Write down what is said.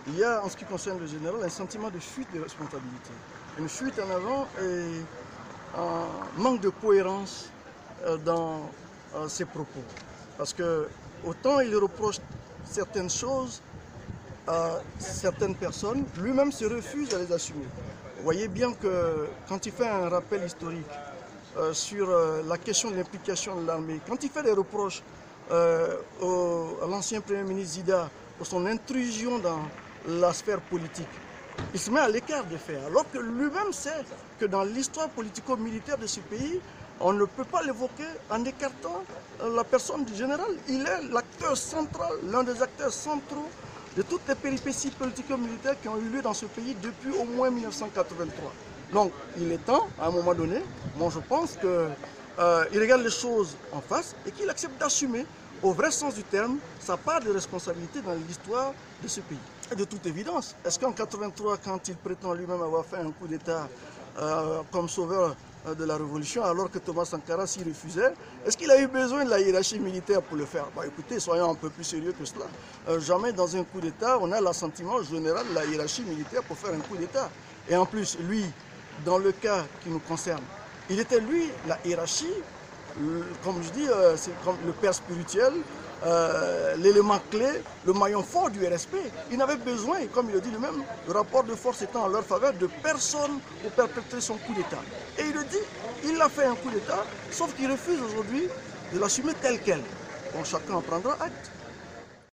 il y a, en ce qui concerne le général, un sentiment de fuite de responsabilité. Une fuite en avant et un manque de cohérence dans ses propos. Parce que autant il reproche certaines choses à certaines personnes, lui-même se refuse à les assumer. Vous voyez bien que quand il fait un rappel historique sur la question de l'implication de l'armée, quand il fait des reproches à l'ancien Premier ministre Zida pour son intrusion dans la sphère politique, il se met à l'écart des faits, alors que lui-même sait que dans l'histoire politico-militaire de ce pays, on ne peut pas l'évoquer en écartant la personne du général. Il est l'acteur central, l'un des acteurs centraux de toutes les péripéties politico-militaires qui ont eu lieu dans ce pays depuis au moins 1983. Donc il est temps, à un moment donné, moi je pense qu'il regarde les choses en face et qu'il accepte d'assumer, au vrai sens du terme, sa part de responsabilité dans l'histoire de ce pays. Et de toute évidence, est-ce qu'en 1983, quand il prétend lui-même avoir fait un coup d'État comme sauveur de la Révolution, alors que Thomas Sankara s'y refusait, est-ce qu'il a eu besoin de la hiérarchie militaire pour le faire? Écoutez, soyons un peu plus sérieux que cela. Jamais dans un coup d'État, on a l'assentiment général de la hiérarchie militaire pour faire un coup d'État. Et en plus, lui, dans le cas qui nous concerne, il était lui, la hiérarchie, comme je dis, c'est comme le père spirituel, l'élément clé, le maillon fort du RSP. Il n'avait besoin, comme il le dit lui-même, le rapport de force étant en leur faveur, de personne pour perpétrer son coup d'État. Et il le dit, il a fait un coup d'État, sauf qu'il refuse aujourd'hui de l'assumer tel quel. Bon, chacun en prendra acte.